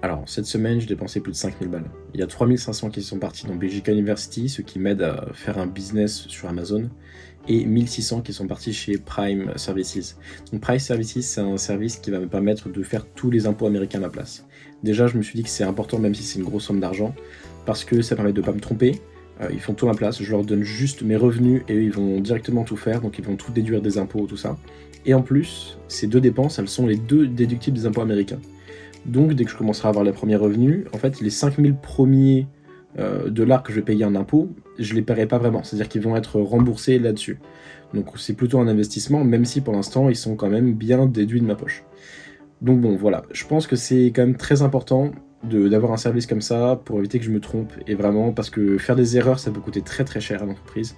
Alors, cette semaine, j'ai dépensé plus de 5000 balles. Il y a 3500 qui sont partis dans Belgica University, ce qui m'aide à faire un business sur Amazon, et 1600 qui sont partis chez Prime Services. Donc Prime Services, c'est un service qui va me permettre de faire tous les impôts américains à ma place. Déjà, je me suis dit que c'est important, même si c'est une grosse somme d'argent, parce que ça permet de ne pas me tromper. Ils font tout à ma place, je leur donne juste mes revenus et eux, ils vont directement tout faire, donc ils vont tout déduire des impôts, tout ça. Et en plus, ces deux dépenses, elles sont les deux déductibles des impôts américains. Donc, dès que je commencerai à avoir les premiers revenus, en fait, les 5000 premiers dollars que je vais payer en impôts, je les paierai pas vraiment. C'est-à-dire qu'ils vont être remboursés là-dessus. Donc, c'est plutôt un investissement, même si pour l'instant, ils sont quand même bien déduits de ma poche. Donc bon, voilà. Je pense que c'est quand même très important d'avoir un service comme ça pour éviter que je me trompe. Et vraiment, parce que faire des erreurs, ça peut coûter très très cher à l'entreprise.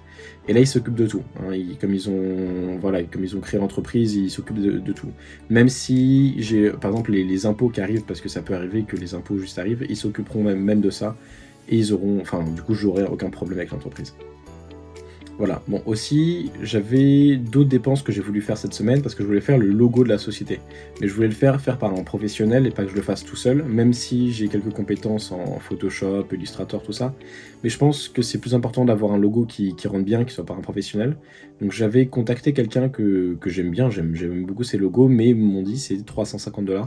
Et là, ils s'occupent de tout. Hein. Comme ils ont créé l'entreprise, ils s'occupent de tout. Même si j'ai, par exemple, les impôts qui arrivent, parce que ça peut arriver que les impôts juste arrivent, ils s'occuperont même de ça. Et ils auront, enfin, du coup, j'aurai aucun problème avec l'entreprise. Voilà, bon aussi, j'avais d'autres dépenses que j'ai voulu faire cette semaine parce que je voulais faire le logo de la société. Mais je voulais le faire par un professionnel et pas que je le fasse tout seul, même si j'ai quelques compétences en Photoshop, Illustrator, tout ça. Mais je pense que c'est plus important d'avoir un logo qui rentre bien, qui soit par un professionnel. Donc j'avais contacté quelqu'un que j'aime bien, j'aime beaucoup ses logos, mais ils m'ont dit c'est 350 $.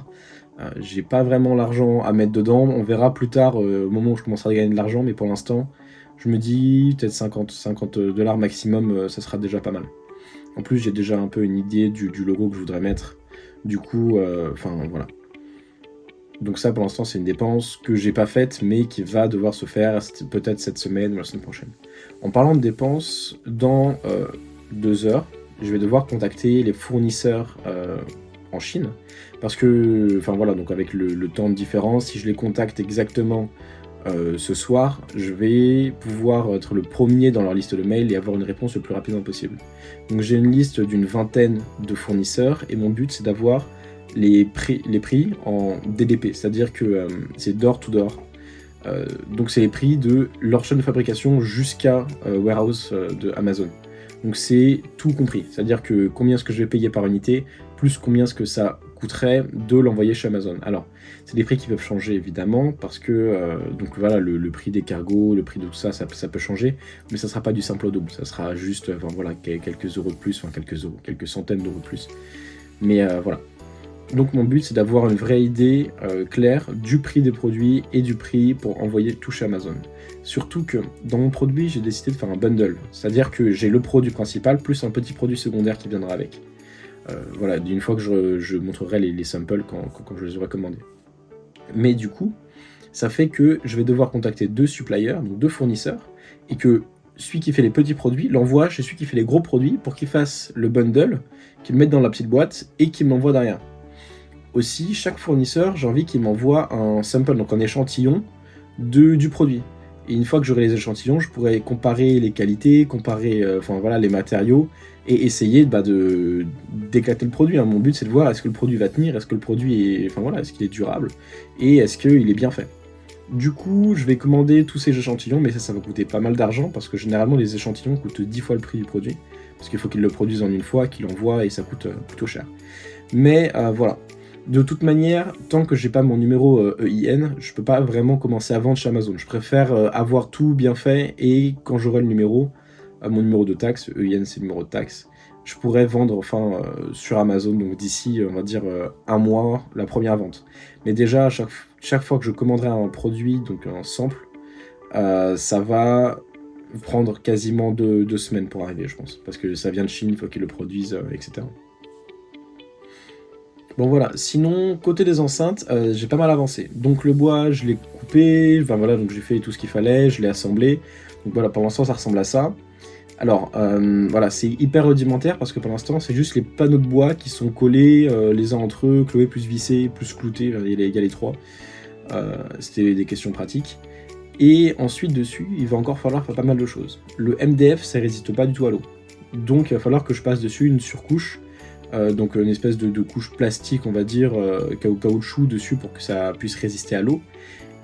J'ai pas vraiment l'argent à mettre dedans, on verra plus tard au moment où je commencerai à gagner de l'argent, mais pour l'instant... Je me dis peut-être 50 $ maximum, ça sera déjà pas mal. En plus, j'ai déjà un peu une idée du logo que je voudrais mettre. Du coup, enfin voilà. Donc ça, pour l'instant, c'est une dépense que j'ai pas faite, mais qui va devoir se faire peut-être cette semaine ou la semaine prochaine. En parlant de dépenses, dans 2 heures, je vais devoir contacter les fournisseurs en Chine. Parce que, enfin voilà, donc avec le temps de différence, si je les contacte exactement ce soir, je vais pouvoir être le premier dans leur liste de mails et avoir une réponse le plus rapidement possible. Donc j'ai une liste d'une vingtaine de fournisseurs et mon but c'est d'avoir les prix en DDP, c'est-à-dire que c'est door to door. Donc c'est les prix de leur chaîne de fabrication jusqu'à warehouse de Amazon. Donc c'est tout compris, c'est-à-dire que combien est-ce que je vais payer par unité, plus combien est-ce que ça coûterait de l'envoyer chez Amazon. Alors, c'est des prix qui peuvent changer évidemment, parce que donc voilà, le prix des cargos, le prix de tout ça, ça peut changer, mais ça sera pas du simple au double, ça sera juste enfin, voilà, quelques euros de plus, enfin quelques centaines d'euros de plus. Mais voilà. Donc mon but c'est d'avoir une vraie idée claire du prix des produits et du prix pour envoyer tout chez Amazon. Surtout que dans mon produit j'ai décidé de faire un bundle, c'est-à-dire que j'ai le produit principal plus un petit produit secondaire qui viendra avec. Voilà, d'une fois que je montrerai les samples quand je les aurai commandés. Mais du coup, ça fait que je vais devoir contacter 2 suppliers, donc 2 fournisseurs, et que celui qui fait les petits produits l'envoie chez celui qui fait les gros produits pour qu'il fasse le bundle, qu'il le mette dans la petite boîte et qu'il m'envoie derrière. Aussi, chaque fournisseur, j'ai envie qu'il m'envoie un sample, donc un échantillon du produit. Et une fois que j'aurai les échantillons, je pourrai comparer les qualités, comparer enfin, voilà, les matériaux, et essayer d'éclater le produit. Hein. Mon but, c'est de voir est-ce que le produit va tenir, est-ce que le produit est, enfin, voilà, est-ce qu'il est durable, et est-ce qu'il est bien fait. Du coup, je vais commander tous ces échantillons, mais ça va coûter pas mal d'argent, parce que généralement, les échantillons coûtent 10 fois le prix du produit, parce qu'il faut qu'ils le produisent en une fois, qu'ils l'envoient, et ça coûte plutôt cher. Mais voilà. De toute manière, tant que j'ai pas mon numéro EIN, je peux pas vraiment commencer à vendre chez Amazon. Je préfère avoir tout bien fait et quand j'aurai le numéro, mon numéro de taxe, EIN c'est le numéro de taxe, je pourrais vendre enfin sur Amazon, donc d'ici on va dire un mois, la première vente. Mais déjà, chaque fois que je commanderai un produit, donc un sample, ça va prendre quasiment 2 semaines pour arriver, je pense. Parce que ça vient de Chine, il faut qu'ils le produisent, etc. Bon voilà, sinon côté des enceintes, j'ai pas mal avancé. Donc le bois, je l'ai coupé, enfin voilà, donc j'ai fait tout ce qu'il fallait, je l'ai assemblé. Donc voilà, pour l'instant ça ressemble à ça. Alors voilà, c'est hyper rudimentaire parce que pour l'instant c'est juste les panneaux de bois qui sont collés les uns entre eux, cloués plus vissés, plus cloutés, il y a les 3. C'était des questions pratiques. Et ensuite dessus, il va encore falloir faire pas mal de choses. Le MDF, ça résiste pas du tout à l'eau. Donc il va falloir que je passe dessus une surcouche. Donc une espèce de couche plastique, on va dire, caoutchouc dessus pour que ça puisse résister à l'eau.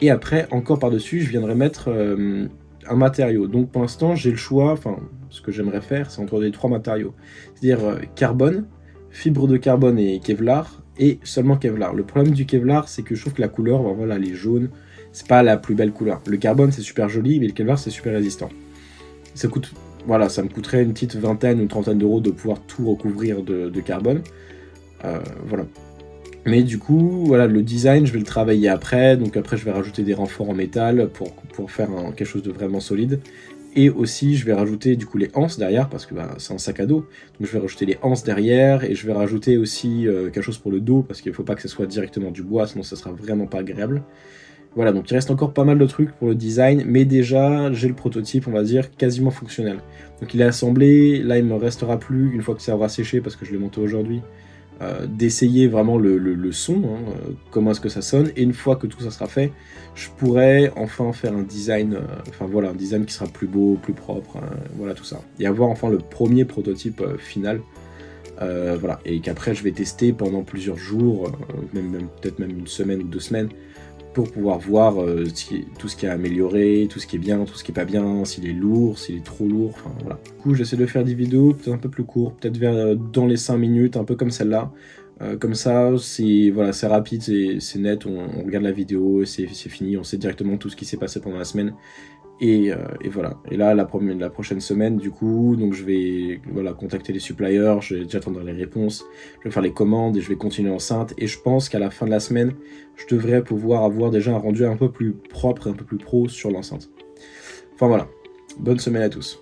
Et après, encore par-dessus, je viendrai mettre un matériau. Donc pour l'instant, j'ai le choix, enfin, ce que j'aimerais faire, c'est entre les 3 matériaux. C'est-à-dire carbone, fibre de carbone et Kevlar, et seulement Kevlar. Le problème du Kevlar, c'est que je trouve que la couleur, ben voilà, elle est jaune, c'est pas la plus belle couleur. Le carbone, c'est super joli, mais le Kevlar, c'est super résistant. Ça coûte, voilà, ça me coûterait une petite vingtaine ou trentaine d'euros de pouvoir tout recouvrir de carbone. Voilà. Mais du coup, voilà, le design, je vais le travailler après. Donc après, je vais rajouter des renforts en métal pour faire quelque chose de vraiment solide. Et aussi, je vais rajouter du coup les anses derrière, parce que bah, c'est un sac à dos. Donc je vais rajouter les anses derrière, et je vais rajouter aussi quelque chose pour le dos, parce qu'il ne faut pas que ce soit directement du bois, sinon ça sera vraiment pas agréable. Voilà, donc il reste encore pas mal de trucs pour le design, mais déjà, j'ai le prototype, on va dire, quasiment fonctionnel. Donc il est assemblé, là il me restera plus, une fois que ça aura séché, parce que je l'ai monté aujourd'hui, d'essayer vraiment le son, hein, comment est-ce que ça sonne, et une fois que tout ça sera fait, je pourrais enfin faire un design, enfin voilà, un design qui sera plus beau, plus propre, voilà tout ça. Et avoir enfin le premier prototype final, voilà, et qu'après je vais tester pendant plusieurs jours, peut-être même une semaine ou 2 semaines, pour pouvoir voir tout ce qui est amélioré, tout ce qui est bien, tout ce qui est pas bien, s'il est lourd, s'il est trop lourd, enfin voilà. Du coup, j'essaie de faire des vidéos peut-être un peu plus courtes, peut-être dans les 5 minutes, un peu comme celle-là. Comme ça, c'est voilà, c'est rapide, c'est net, on regarde la vidéo, c'est fini, on sait directement tout ce qui s'est passé pendant la semaine. Et voilà. Et là, la prochaine semaine, du coup, donc je vais voilà, contacter les suppliers, j'attendrai les réponses, je vais faire les commandes et je vais continuer enceinte. Et je pense qu'à la fin de la semaine, je devrais pouvoir avoir déjà un rendu un peu plus propre et un peu plus pro sur l'enceinte. Enfin voilà. Bonne semaine à tous.